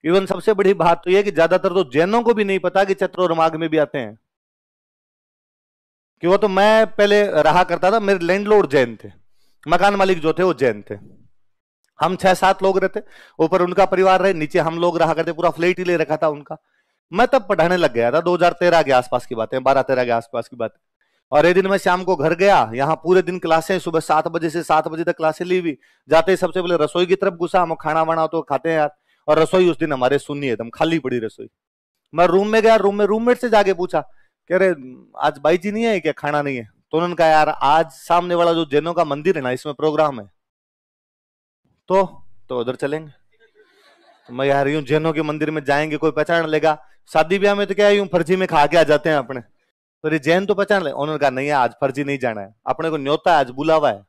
Even सबसे बड़ी बात तो यह कि ज्यादातर तो जैनों को भी नहीं पता कि चैत्र और माघ में भी आते हैं। कि वो तो मैं पहले रहा करता था, मेरे लैंडलॉर्ड जैन थे, मकान मालिक जो थे वो जैन थे। हम 6-7 लोग रहते, ऊपर उनका परिवार रहे, नीचे हम लोग रहा करते, पूरा फ्लैट ही ले रखा था उनका। मैं तब पढ़ाने लग गया था, 2013 के आसपास की बात है, 12-13 के आसपास की बात है। और एक दिन मैं शाम को घर गया, यहाँ पूरे दिन क्लासें, सुबह 7 बजे से 7 बजे तक क्लासें ली हुई। जाते ही सबसे पहले रसोई की तरफ घुसा, हम खाना वाना तो खाते हैं यार, और रसोई उस दिन हमारे सुननी एकदम खाली पड़ी रसोई। मैं रूम में गया, रूम में रूममेट से जाके पूछा, कह रहे आज बाई जी नहीं है क्या, खाना नहीं है? तो उन्होंने कहा यार आज सामने वाला जो जैनों का मंदिर है ना, इसमें प्रोग्राम है, तो उधर चलेंगे। तो मैं यार यूं जैनों के मंदिर में जाएंगे, कोई पहचान लेगा? शादी ब्याह में तो क्या यूं फर्जी में खा के आ जाते हैं अपने, तो ये जैन तो पहचान ले। उन्होंने कहा नहीं है, आज फर्जी नहीं जाना है, अपने को न्योता है, आज बुलावा है।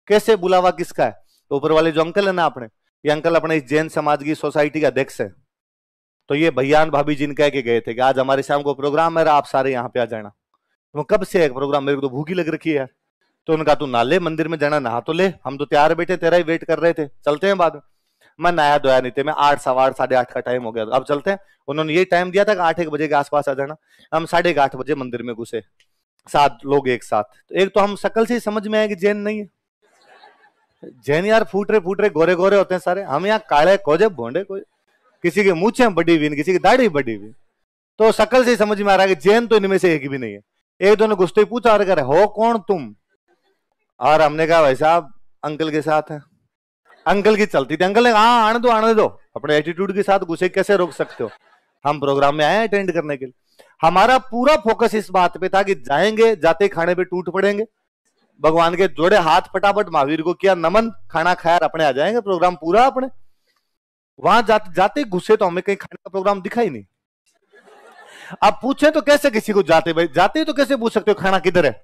कैसे बुलावा, किसका है? तो ऊपर वाले जो अंकल है ना अपने, ये अंकल अपने इस जैन समाज की सोसाइटी का अध्यक्ष है। तो ये भैयान भाभी जी ने कह के गए थे कि आज हमारे शाम को प्रोग्राम है, आप सारे यहाँ पे आ जाना। तो कब से है प्रोग्राम, मेरे को तो भूखी लग रखी है यार। तो उन्होंने कहा तू नाले मंदिर में जाना, नहा तो ले, हम तो तैयार बैठे तेरा ही वेट कर रहे थे, चलते हैं बाद में। मैं नया धोया नहीं थे, मैं 8, 8:15, 8:30 का टाइम हो गया, अब चलते हैं। उन्होंने ये टाइम दिया था कि 8-1 बजे के आसपास आ जाना। हम 8:30 बजे मंदिर में घुसे, 7 लोग एक साथ। तो एक तो हम शक्ल से ही समझ में आया कि जैन नहीं है। जैन यार फूट रहे गोरे गोरे होते हैं सारे, हम यहाँ काले कोजे भोंडे, कोई किसी की मूछें बड़ी हुई, किसी की दाढ़ी बड़ी हुई। तो शक्ल से ही समझ में आ रहा है कि जैन तो इनमें से एक भी नहीं है। एक दोनों घुसते ही पूछा, और कह रहे हो कौन तुम? और हमने कहा भाई साहब अंकल के साथ है। अंकल की चलती थी, अंकल ने हाँ आने दो, अपने एटीट्यूड के साथ घुसे कैसे रोक सकते हो, हम प्रोग्राम में आए हैं अटेंड करने के लिए। हमारा पूरा फोकस इस बात पे था कि जाएंगे, जाते खाने पे टूट पड़ेंगे, भगवान के जोड़े हाथ फटाफट महावीर को किया नमन, खाना खाया, अपने आ जाएंगे, प्रोग्राम पूरा अपने। वहां जाते घुसे तो हमें कहीं खाने का प्रोग्राम दिखा ही नहीं। आप पूछे तो कैसे किसी को, जाते भाई जाते तो कैसे पूछ सकते हो खाना किधर है?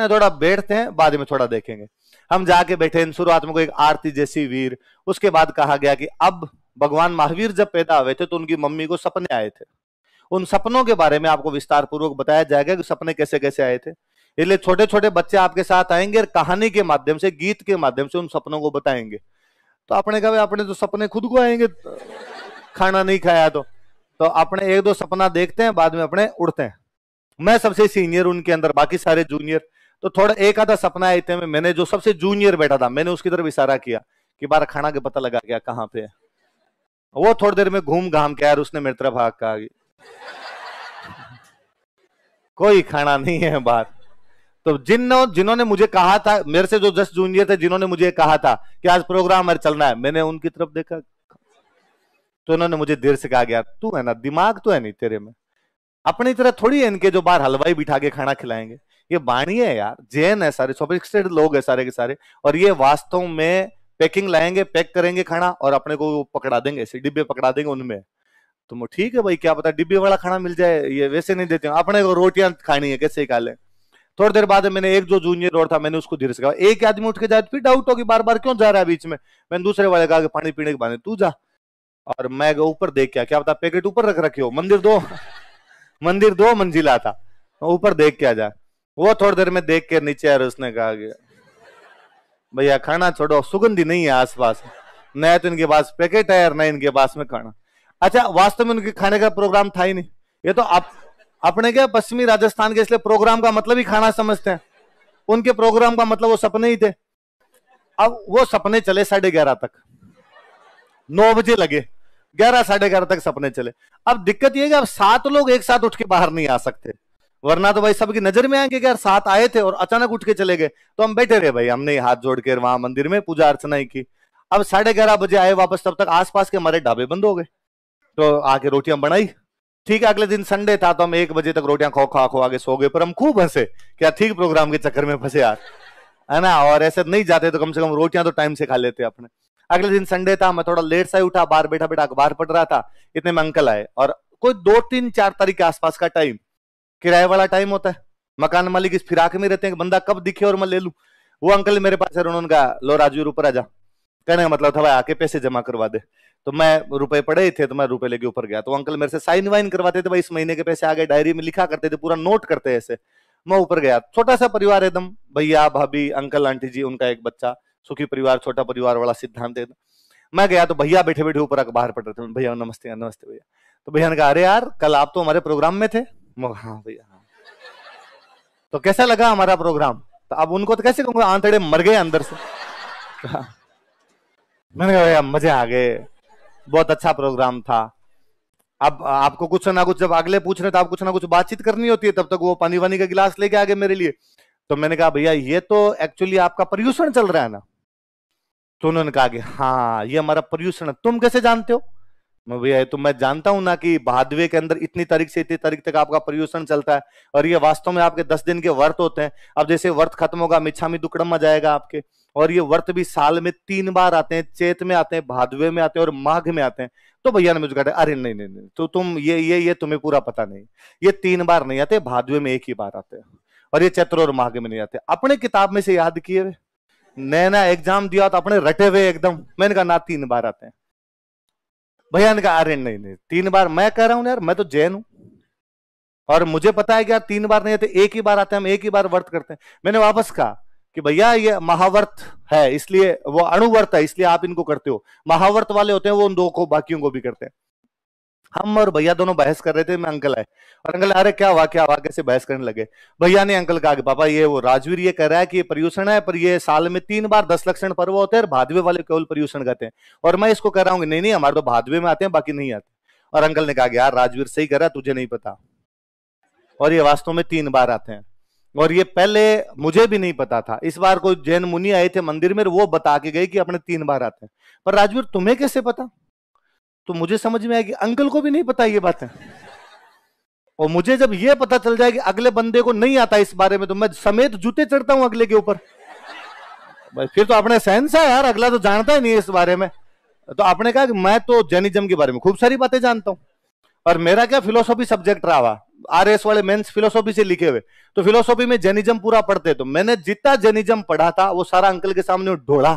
थोड़ा बैठते हैं, बाद में थोड़ा देखेंगे। हम जाके बैठे, शुरुआत में कोई एक आरती जैसी वीर, उसके बाद कहा गया कि अब भगवान महावीर जब पैदा हुए थे तो उनकी मम्मी को सपने आए थे, उन सपनों के बारे में आपको विस्तार पूर्वक बताया जाएगा कि सपने कैसे कैसे आए थे। इसलिए छोटे छोटे बच्चे आपके साथ आएंगे और कहानी के माध्यम से, गीत के माध्यम से उन सपनों को बताएंगे। तो आपने कहा अपने तो सपने खुद को आएंगे, खाना नहीं खाया तो अपने 1-2 सपना देखते हैं, बाद में अपने उड़ते हैं। मैं सबसे सीनियर उनके अंदर, बाकी सारे जूनियर। तो थोड़ा एक आधा सपना आए थे, मैंने जो सबसे जूनियर बैठा था मैंने उसकी तरफ इशारा किया कि बार खाना के पता लगा गया कहां पे है। वो थोड़ी देर में घूम घाम के यार उसने मेरी तरफ हाथ कहा कोई खाना नहीं है बाहर। तो जिन्होंने मुझे कहा था, मेरे से जो 10 जूनियर थे जिन्होंने मुझे कहा था कि आज प्रोग्राम में चलना है, मैंने उनकी तरफ देखा तो उन्होंने मुझे देर से कहा गया तू है ना, दिमाग तो है नहीं तेरे में, अपनी तरह थोड़ी है इनके जो बाहर हलवाई बिठा के खाना खिलाएंगे। ये बाणी है यार, जैन है सारे, सोफिस्टिकेटेड लोग है सारे के सारे, और ये वास्तव में पैकिंग लाएंगे, पैक करेंगे खाना और अपने को पकड़ा देंगे, ऐसे डिब्बे पकड़ा देंगे उनमें। तो ठीक है भाई, क्या पता डिब्बे वाला खाना मिल जाए, ये वैसे नहीं देते, अपने को रोटियां खानी है कैसे खा ले। थोड़ी देर बाद मैंने एक जो जूनियर और था मैंने उसको धीरे से कहा, एक आदमी उठ के जाए फिर डाउट हो कि बार बार क्यों जा रहा है बीच में। मैंने दूसरे वाले कहा कि पानी पीने के बहाने तू जा, और मैं ऊपर देख क्या पता पैकेट ऊपर रख रखे हो, मंदिर 2 मंजिला था, ऊपर देख के आ जा। वो थोड़ी देर में देख के नीचे आया, उसने कहा कि भैया खाना छोड़ो, सुगंधी नहीं है आसपास, न तो इनके पास पैकेट है और न इनके पास में खाना। अच्छा वास्तव में उनके खाने का प्रोग्राम था ही नहीं, ये तो अपने क्या पश्चिमी राजस्थान के, इसलिए प्रोग्राम का मतलब ही खाना समझते हैं, उनके प्रोग्राम का मतलब वो सपने ही थे। अब वो सपने चले 11:30 तक, 9 बजे लगे, 11, 11:30 तक सपने चले। अब दिक्कत यह है कि अब 7 लोग एक साथ उठ के बाहर नहीं आ सकते, वरना तो भाई सबकी नजर में आएंगे कि यार 7 आए थे और अचानक उठ के चले गए। तो हम बैठे रहे भाई, हमने हाथ जोड़ के वहां मंदिर में पूजा अर्चना ही की। अब 11:30 बजे आए वापस, तब तक आसपास के हमारे ढाबे बंद हो गए, तो आके रोटियां बनाई। ठीक है, अगले दिन संडे था तो हम 1 बजे तक रोटियां खो आगे सो गए, पर हम खूब हंसे, क्या ठीक प्रोग्राम के चक्कर में फंसे यार, है ना। और ऐसे नहीं जाते तो कम से कम रोटियां तो टाइम से खा लेते अपने। अगले दिन संडे था, मैं थोड़ा लेट से उठा, बाहर बैठा बैठा अखबार पढ़ रहा था, इतने में अंकल आए, और कोई 2, 3, 4 तारीख के आसपास का टाइम, किराए वाला टाइम होता है, मकान मालिक इस फिराक में रहते हैं, बंदा कब दिखे और मैं ले लूं। वो अंकल मेरे पास है, उन्होंने कहा लो राजू ऊपर आ जा, कहने का मतलब था भाई आके पैसे जमा करवा दे। तो मैं रुपए पड़े थे तो मैं रुपए लेके ऊपर गया, तो अंकल मेरे से साइन वाइन करवाते थे, भाई इस महीने के पैसे आ गए, डायरी में लिखा करते थे, पूरा नोट करते ऐसे। मैं ऊपर गया, छोटा सा परिवार एकदम, भैया भाभी अंकल आंटी जी, उनका एक बच्चा, सुखी परिवार छोटा परिवार वाला सिद्धांत है। मैं गया तो भैया बैठे बैठे ऊपर अखबार पढ़ रहे थे। भैया नमस्ते, नमस्ते भैया। तो भैया ने कहा अरे यार कल आप तो हमारे प्रोग्राम में थे। हाँ भैया हाँ। तो कैसा लगा हमारा प्रोग्राम? तो अब उनको तो कैसे कहूंगा, आंतड़े मर गए अंदर से। मैंने कहा भैया मजे आ गए, बहुत अच्छा प्रोग्राम था। अब आपको कुछ ना कुछ, जब अगले पूछ रहे तो आप कुछ ना कुछ बातचीत करनी होती है, तब तक वो पानी वानी का गिलास लेके आ गए मेरे लिए। तो मैंने कहा भैया ये तो एक्चुअली आपका पर्यूषण चल रहा है ना? तो उन्होंने कहा कि हाँ ये हमारा पर्यूषण है। तुम कैसे जानते हो? मैं भैया तो मैं जानता हूं ना कि भादवे के अंदर इतनी तारीख से इतनी तारीख तक आपका पर्यूषण चलता है, और ये वास्तव में आपके 10 दिन के व्रत होते हैं। अब जैसे व्रत खत्म होगा मिच्छामी दुक्कड़म आ जाएगा आपके, और ये व्रत भी साल में 3 बार आते हैं, चैत में आते हैं, भादवे में आते हैं और माघ में आते हैं। तो भैया ने मुझे कहा अरे नहीं नहीं नहीं, तो तुम ये तुम्हें पूरा पता नहीं, ये 3 बार नहीं आते, भादवे में 1 ही बार आते हैं, और ये चैत्र और माघ में नहीं आते। अपने किताब में से याद किए हुए, नया एग्जाम दिया तो अपने रटे हुए एकदम। मैंने कहा ना 3 बार आते हैं। भैया ने कहा अरे नहीं नहीं 3 बार, मैं कह रहा हूं यार मैं तो जैन हूं और मुझे पता है कि यार 3 बार नहीं आते, 1 ही बार आते हैं, हम 1 ही बार व्रत करते हैं। मैंने वापस कहा कि भैया ये महाव्रत है, इसलिए वो अणुव्रत है इसलिए आप इनको करते हो, महाव्रत वाले होते हैं वो उन 2 को बाकियों को भी करते हैं। हम और भैया दोनों बहस कर रहे थे, मैं अंकल आए और अंकल अरे क्या हुआ कैसे बहस करने लगे। भैया ने अंकल कहा कि पापा ये वो राजवीर ये कह रहा है कि ये पर्यूषण है, पर ये साल में 3 बार 10 लक्षण पर्व होते हैं, भादवे वाले केवल पर्यूषण कहते हैं। और मैं इसको कह रहा हूँ नहीं नहीं हमारे तो भादवे में आते हैं बाकी नहीं आते। और अंकल ने कहा कि यार राजवीर सही कह रहा है, तुझे नहीं पता, और ये वास्तव में 3 बार आते हैं, और ये पहले मुझे भी नहीं पता था। इस बार कोई जैन मुनि आए थे मंदिर में, वो बता के गए कि अपने 3 बार आते हैं। पर राजवीर तुम्हें कैसे पता? तो मुझे समझ में आया कि अंकल को भी नहीं पता ये बात है। और मुझे जब ये पता चल जाए कि अगले बंदे को नहीं आता इस बारे में, तो मैं समेत जूते चढ़ता हूं अगले के ऊपर। फिर तो अपने सेंस है यार, अगला तो जानता ही नहीं है इस बारे में। तो आपने कहा कि मैं तो जैनिज्म के बारे में खूब सारी बातें जानता हूं, और मेरा क्या फिलोसॉफी सब्जेक्ट रहा हुआ, आरएस वाले मेंस फिलोसॉफी से लिखे हुए, तो फिलोसॉफी में जैनिज्म पूरा पढ़ते। तो मैंने जितना जैनिज्म पढ़ा था वो सारा अंकल के सामने ढोला।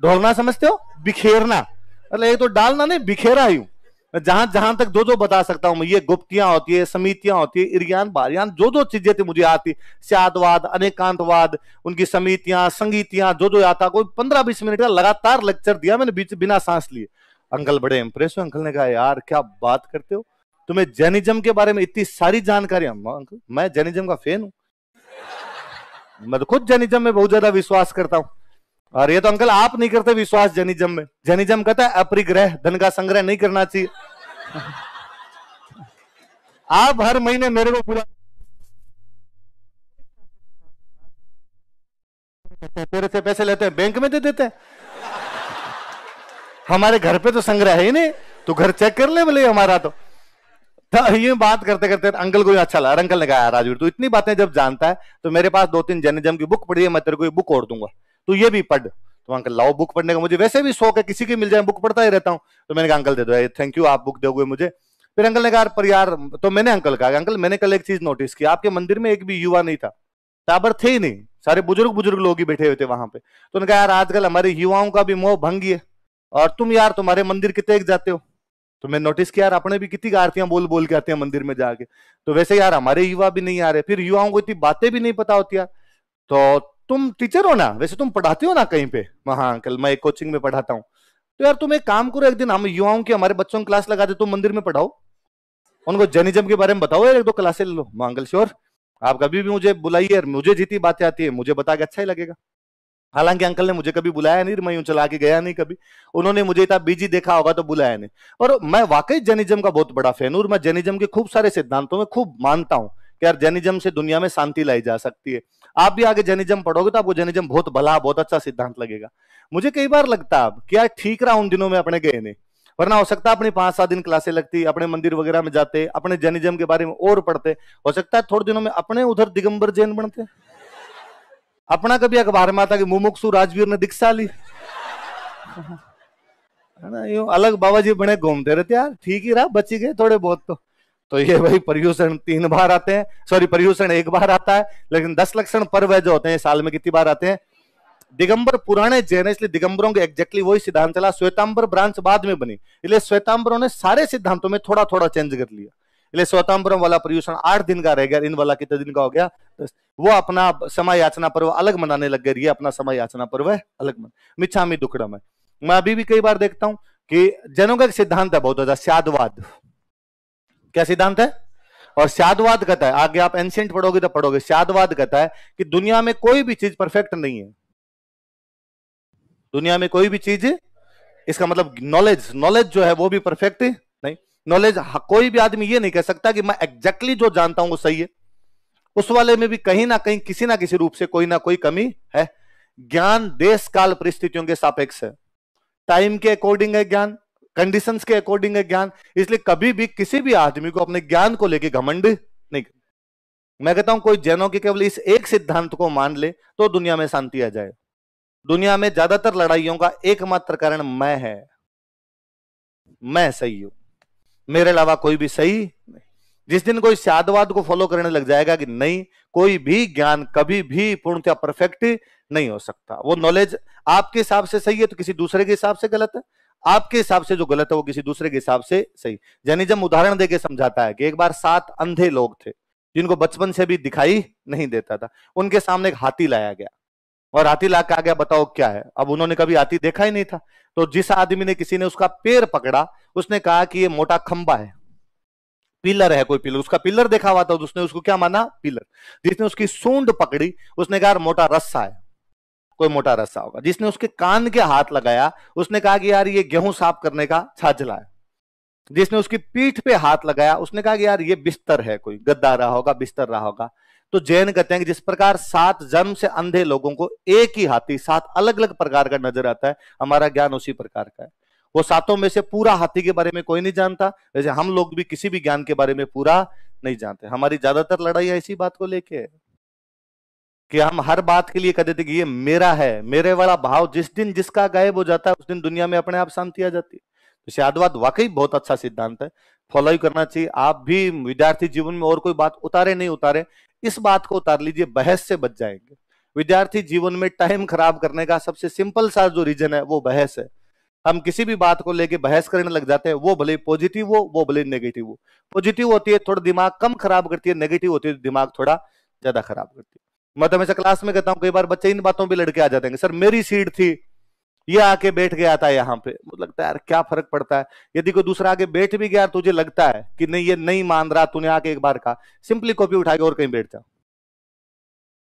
ढोलना समझते हो? बिखेरना, मतलब एक तो डालना नहीं, बिखेरा ही हूं। जहां जहां तक जो बता सकता हूं मैं, ये गुप्तियां होती है, समितियां होती है, इर्यान बारियान जो चीजें थी मुझे आती, स्यादवाद, अनेकांतवाद, उनकी समितियां संगीतियां जो आता, कोई 15-20 मिनट का लगातार लेक्चर दिया मैंने बीच बिना सांस लिए। अंकल बड़े इंप्रेस हुए। अंकल ने कहा यार क्या बात करते हो, तुम्हें जैनिज्म के बारे में इतनी सारी जानकारी। अंकल मैं जैनिज्म का फैन हूं, मैं तो खुद जैनिज्म में बहुत ज्यादा विश्वास करता हूं। और ये तो अंकल आप नहीं करते विश्वास जैनिज्म में। जैनिज्म कहता है अपरिग्रह, धन का संग्रह नहीं करना चाहिए। आप हर महीने मेरे को पूरा तेरे से पैसे लेते हैं, बैंक में दे देते हैं। हमारे घर पे तो संग्रह है ही नहीं, तो घर चेक कर ले बोले हमारा। तो ये बात करते करते अंकल को अच्छा लगा। अंकल ने कहा राजवीर तू इतनी बातें जब जानता है तो मेरे पास 2-3 जैनिज्म की बुक पढ़ी है, मैं तेरे को बुक और दूंगा, तू ये भी पढ़। तो अंकल लाओ बुक पढ़ने का, मुझे वैसे भी शौक है, किसी की मिल जाए बुक पढ़ता ही रहता हूं। तो मैंने कहा अंकल दे दो, थैंक यू आप बुक दोगे मुझे। फिर अंकल ने कहा पर यार, तो मैंने अंकल कहा अंकल मैंने कल एक चीज नोटिस की, आपके मंदिर में एक भी युवा नहीं था, टाबर थे ही नहीं, सारे बुजुर्ग लोग ही बैठे हुए थे वहां पे। तो उन्होंने कहा यार आजकल हमारे युवाओं का भी मोह भंग है, और तुम यार तुम्हारे मंदिर कितने जाते हो। तो मैं नोटिस किया यार अपने भी कितनी आरतियां बोल बोल के आते हैं मंदिर में जाके, तो वैसे यार हमारे युवा भी नहीं आ रहे, फिर युवाओं को इतनी बातें भी नहीं पता होती यार। तो तुम टीचर हो ना, वैसे तुम पढ़ाते हो ना कहीं पे? हाँ अंकल मैं एक कोचिंग में पढ़ाता हूँ। तो यार तुम एक काम करो, एक दिन हम युवाओं की हमारे बच्चों की क्लास लगा दे, तुम मंदिर में पढ़ाओ, उनको जैनिज्म के बारे में बताओ यार, 1-2 क्लासें ले लो। अंकल श्योर, आप कभी भी मुझे बुलाइए, मुझे जितनी बातें आती है मुझे बता के अच्छा ही लगेगा। हालांकि अंकल ने मुझे कभी बुलाया नहीं, मैं यूं चला के गया नहीं कभी, उन्होंने मुझे इतना बिजी देखा होगा तो बुलाया नहीं। और मैं वाकई जैनिज्म का बहुत बड़ा फैन हूं, मैं जैनिज्म के खूब सारे सिद्धांतों में खूब मानता हूं कि यार जैनिज्म से दुनिया में शांति लाई जा सकती है। आप भी आगे जैनिज्म पढ़ोगे तो आपको जैनिज्म बहुत भला बहुत अच्छा सिद्धांत लगेगा। मुझे कई बार लगता है कि यार ठीक रहा उन दिनों में अपने गए नहीं, वरना हो सकता है अपनी 5-7 दिन क्लासें लगती, अपने मंदिर वगैरह में जाते, अपने जैनिज्म के बारे में और पढ़ते, हो सकता है थोड़े दिनों में अपने उधर दिगंबर जैन बनते। अपना कभी अखबार में आता कि मुमुक्षु राजवीर ने दीक्षा ली, है ना, यूं अलग बाबा जी बने घूमते रहते यार, ठीक ही रहा, बच ही गए थोड़े बहुत। तो ये भाई पर्यूषण 3 बार आते हैं, सॉरी पर्यूषण 1 बार आता है, लेकिन 10 लक्षण पर्व जो होते हैं साल में कितनी बार आते हैं? दिगंबर पुराने जैन, इसलिए दिगंबरों के एग्जैक्टली वही सिद्धांत चला, श्वेतांबर ब्रांच बाद में बनी, इसलिए श्वेतांबरों ने सारे सिद्धांतों में थोड़ा थोड़ा चेंज कर लिया। इसलिए श्वेतांबरों वाला पर्यूषण 8 दिन का रह गया, इन वाला कितने दिन का हो गया? वो अपना समय याचना पर्व अलग मनाने लग गए, ये अपना समय याचना पर्व है अलग मन। मिच्छामी दुक्कड़म है। मैं अभी भी कई बार देखता हूं कि जैनों का एक सिद्धांत है बहुत ज्यादा, स्यादवाद। क्या सिद्धांत है? और स्यादवाद कहता है, आगे आप एंशिएंट पढ़ोगे तो पढ़ोगे, स्यादवाद कहता है कि दुनिया में कोई भी चीज परफेक्ट नहीं है। दुनिया में कोई भी चीज, इसका मतलब नॉलेज, नॉलेज जो है वो भी परफेक्ट नहीं। नॉलेज, कोई भी आदमी ये नहीं कह सकता कि मैं एग्जैक्टली जो जानता हूं वो सही है। उस वाले में भी कहीं ना कहीं किसी ना किसी रूप से कोई ना कोई कमी है। ज्ञान देश काल परिस्थितियों के सापेक्ष है, टाइम के अकॉर्डिंग है ज्ञान, कंडीशंस के अकॉर्डिंग है ज्ञान। इसलिए कभी भी किसी भी आदमी को अपने ज्ञान को लेकर घमंड नहीं। मैं कहता हूं कोई जैनों के केवल इस एक सिद्धांत को मान ले तो दुनिया में शांति आ जाए। दुनिया में ज्यादातर लड़ाइयों का एकमात्र कारण मैं है, मैं सही हूं, मेरे अलावा कोई भी सही नहीं। जिस दिन कोई स्यादवाद को फॉलो करने लग जाएगा कि नहीं, कोई भी ज्ञान कभी भी पूर्णतः परफेक्ट नहीं हो सकता, वो नॉलेज आपके हिसाब से सही है तो किसी दूसरे के हिसाब से गलत है, आपके हिसाब से जो गलत है वो किसी दूसरे के हिसाब से सही। जैनिज्म उदाहरण देके समझाता है कि एक बार 7 अंधे लोग थे जिनको बचपन से भी दिखाई नहीं देता था, उनके सामने एक हाथी लाया गया और हाथी ला के आ गया, बताओ क्या है। अब उन्होंने कभी हाथी देखा ही नहीं था, तो जिस आदमी ने, किसी ने उसका पैर पकड़ा, उसने कहा कि ये मोटा खंबा है, पिलर है, कोई पिलर, उसका पिलर देखा हुआ था, तो उसने उसको क्या माना, पिलर। जिसने उसकी सूंड पकड़ी उसने कहा मोटा रस्सा है, कोई मोटा रस्सा होगा। जिसने उसके कान के हाथ लगाया उसने कहा कि यार ये गेहूं साफ करने का छाछला है। जिसने उसकी पीठ पे हाथ लगाया उसने कहा कि यार ये बिस्तर है, कोई गद्दा रहा होगा, बिस्तर रहा होगा। तो जैन कहते हैं कि जिस प्रकार 7 जन्म से अंधे लोगों को एक ही हाथी 7 अलग अलग प्रकार का नजर आता है, हमारा ज्ञान उसी प्रकार का है। वो 7 में से पूरा हाथी के बारे में कोई नहीं जानता, वैसे हम लोग भी किसी भी ज्ञान के बारे में पूरा नहीं जानते। हमारी ज्यादातर लड़ाई इसी बात को लेके है कि हम हर बात के लिए कहते थे कि ये मेरा है, मेरे वाला भाव जिस दिन जिसका गायब हो जाता है उस दिन दुनिया में अपने आप शांति आ जाती है। तो स्यादवाद वाकई बहुत अच्छा सिद्धांत है, फॉलो ही करना चाहिए। आप भी विद्यार्थी जीवन में और कोई बात उतारे नहीं उतारे, इस बात को उतार लीजिए, बहस से बच जाएंगे। विद्यार्थी जीवन में टाइम खराब करने का सबसे सिंपल सा जो रीजन है वो बहस है। हम किसी भी बात को लेके बहस करने लग जाते हैं, वो भले पॉजिटिव हो, वो भले नेगेटिव हो। पॉजिटिव होती है थोड़ा दिमाग कम खराब करती है, नेगेटिव होती है दिमाग थोड़ा ज्यादा खराब करती है। मैं तो हमेशा क्लास में कहता हूं, कई बार बच्चे इन बातों पे लड़के आ जाते हैं, सर मेरी सीट थी, ये आके बैठ गया था यहाँ पे। मुझे लगता है यार क्या फर्क पड़ता है, यदि कोई दूसरा आगे बैठ भी गया तुझे लगता है कि नहीं ये नहीं मान रहा, तूने आके एक बार कहा, सिंपली कॉपी उठा के और कहीं बैठ जा।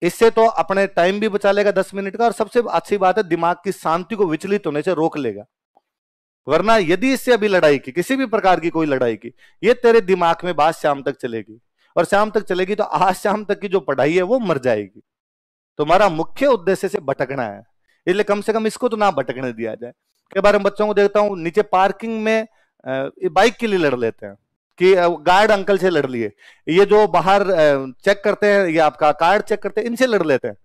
इससे तो अपने टाइम भी बचा लेगा 10 मिनट का, और सबसे अच्छी बात है दिमाग की शांति को विचलित होने से रोक लेगा। वरना यदि इससे अभी लड़ाई की, किसी भी प्रकार की कोई लड़ाई की, ये तेरे दिमाग में बात शाम तक चलेगी, और शाम तक चलेगी तो आज शाम तक की जो पढ़ाई है वो मर जाएगी। तुम्हारा मुख्य उद्देश्य से भटकना है, इसलिए कम से कम इसको तो ना भटकने दिया जाए। कई बार हम बच्चों को देखता हूं नीचे पार्किंग में बाइक के लिए लड़ लेते हैं कि गार्ड अंकल से लड़ लिए, ये जो बाहर चेक करते हैं, ये आपका कार्ड चेक करते हैं, इनसे लड़ लेते हैं,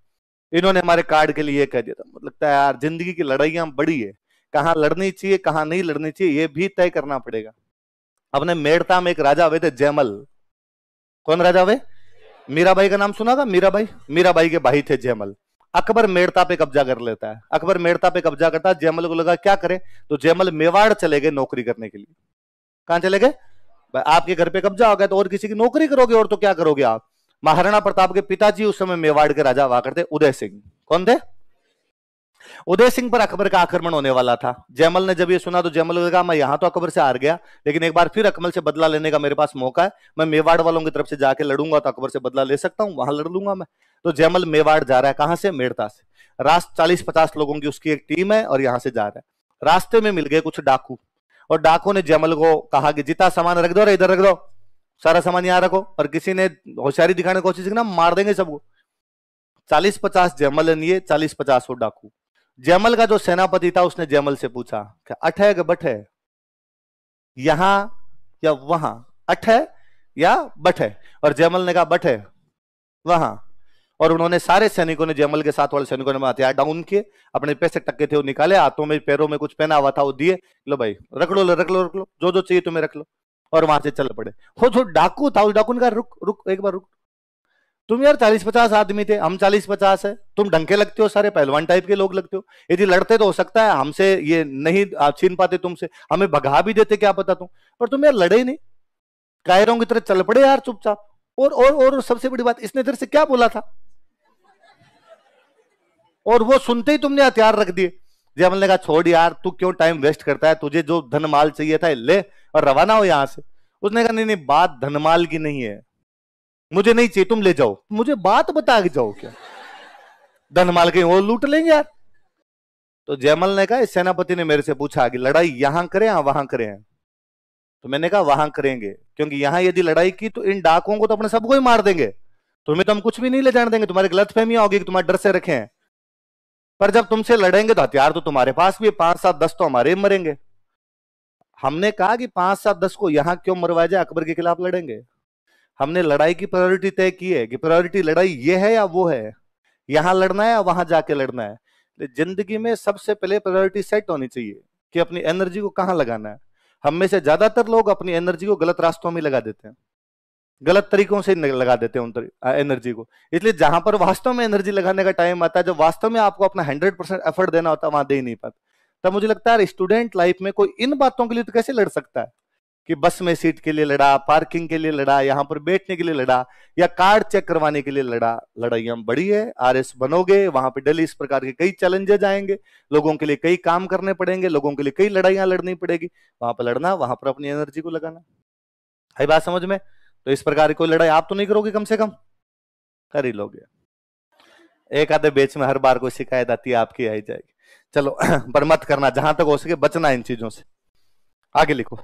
इन्होंने हमारे कार्ड के लिए कह दिया था। मुझे लगता है यार जिंदगी की लड़ाइयां बड़ी है, कहां लड़नी चाहिए कहां नहीं लड़नी चाहिए ये भी तय करना पड़ेगा। अपने मेड़ता में एक राजा हुए थे जयमल। कौन राजा हुए? मीराबाई का नाम सुना था? मीराबाई, मीराबाई के भाई थे जयमल। अकबर मेड़ता पे कब्जा कर लेता है, अकबर मेड़ता पे कब्जा करता है, जयमल को लगा क्या करे, तो जयमल मेवाड़ चले गए नौकरी करने के लिए। कहां चले गए? आपके घर पे कब्जा हो गया तो और किसी की नौकरी करोगे, और तो क्या करोगे आप। महाराणा प्रताप के पिताजी उस समय मेवाड़ के राजा हुआ करते, उदय सिंह। कौन थे? उदय सिंह पर अकबर का आक्रमण होने वाला था। जयमल ने जब ये सुना तो जयमल ने कहा मैं यहां तो अकबर से हार गया, लेकिन एक बार फिर अकबर से बदला लेने का मेरे पास मौका है, मैं मेवाड़ वालों की तरफ से जाके लड़ूंगा तो अकबर से बदला ले सकता हूं, वहां लड़ लूंगा मैं। तो जयमल मेवाड़ जा रहा है, कहां से? मेड़ता से। रास्ते 40-50 लोगों की उसकी एक टीम है और यहां से जा रहा है। रास्ते में मिल गए कुछ डाकू, और डाकू ने जयमल को कहा कि जितना सामान रख दो, रे इधर रख दो, सारा सामान यहां रखो। और किसी ने होशियारी दिखाने की कोशिश की ना, मार देंगे सबको। 40-50 जयमल लिए, 40-50 वो डाकू। जयमल का जो सेनापति था उसने जयमल से पूछा कि अठ है कि बठ है, यहां या वहां, अठ है या बठ है? और जयमल ने कहा बठ है, वहां। और उन्होंने सारे सैनिकों ने, जयमल के साथ वाले सैनिकों ने हथियार डाउन किए, अपने पैसे टक्के थे वो निकाले, हाथों में पैरों में कुछ पहना हुआ था वो दिए, लो भाई रख लो रख लो रख लो, जो जो चाहिए तुम्हें रख लो। और वहां से चल पड़े। वो जो डाकू था उस डाकू ने कहा रुक रुक एक बार रुक, तुम यार 40-50 आदमी थे, हम 40-50 है, तुम डंके लगते हो, सारे पहलवान टाइप के लोग लगते हो, यदि लड़ते तो हो सकता है हमसे ये नहीं छीन पाते तुमसे, हमें भगा भी देते क्या पता तुम, पर तुम यार लड़े ही नहीं, कायरों की तरह चल पड़े यार चुपचाप। और सबसे बड़ी बात, इसने इधर से क्या बोला था, और वो सुनते ही तुमने हथियार रख दिए। जयमल ने कहा छोड़ यार, तू क्यों टाइम वेस्ट करता है, तुझे जो धनमाल चाहिए था ले और रवाना हो यहां से। उसने कहा नहीं नहीं, बात धनमाल की नहीं है, मुझे नहीं चाहिए, तुम ले जाओ, मुझे बात बता के जाओ क्या, धनमाल कहीं वो लूट लेंगे यार। तो जयमल ने कहा, इस सेनापति ने मेरे से पूछा कि लड़ाई यहां करें या वहां करें, तो मैंने कहा वहां करेंगे, क्योंकि यहां यदि लड़ाई की तो इन डाकुओं को तो अपने सबको ही मार देंगे, तुम्हें तो हम कुछ भी नहीं ले जाने देंगे, तुम्हारी गलतफहमियां होगी कि तुम्हारे डर से रखे हैं, पर जब तुमसे लड़ेंगे तो हथियार तो तुम्हारे पास भी है, 5-7-10 तो हमारे ही मरेंगे। हमने कहा कि 5-7-10 को यहां क्यों मरवाया जाए, अकबर के खिलाफ लड़ेंगे। हमने लड़ाई की प्रायोरिटी तय की है कि प्रायोरिटी लड़ाई ये है या वो है, यहां लड़ना है या वहां जाके लड़ना है। जिंदगी में सबसे पहले प्रायोरिटी सेट होनी चाहिए कि अपनी एनर्जी को कहां लगाना है। हम में से ज्यादातर लोग अपनी एनर्जी को गलत रास्तों में लगा देते हैं, गलत तरीकों से लगा देते हैं उन एनर्जी को। इसलिए जहां पर वास्तव में एनर्जी लगाने का टाइम आता है, जब वास्तव में आपको अपना 100% एफर्ट देना होता है, वहां दे ही नहीं पाता। तब मुझे लगता है स्टूडेंट लाइफ में कोई इन बातों के लिए तो कैसे लड़ सकता है कि बस में सीट के लिए लड़ा, पार्किंग के लिए लड़ा, यहां पर बैठने के लिए लड़ा, या कार्ड चेक करवाने के लिए लड़ा। लड़ाइयां बड़ी है, आरएस बनोगे, वहां पे डेली इस प्रकार के कई चैलेंजेस आएंगे, लोगों के लिए कई काम करने पड़ेंगे, लोगों के लिए कई लड़ाइयां लड़नी पड़ेगी, वहां पर लड़ना, वहां पर अपनी एनर्जी को लगाना है। बात समझ में? तो इस प्रकार की कोई लड़ाई आप तो नहीं करोगे, कम से कम कर ही लोगे। एक आधे बेच में हर बार कोई शिकायत आती है आपकी आई जाएगी, चलो पर मत करना, जहां तक हो सके बचना इन चीजों से। आगे लिखो।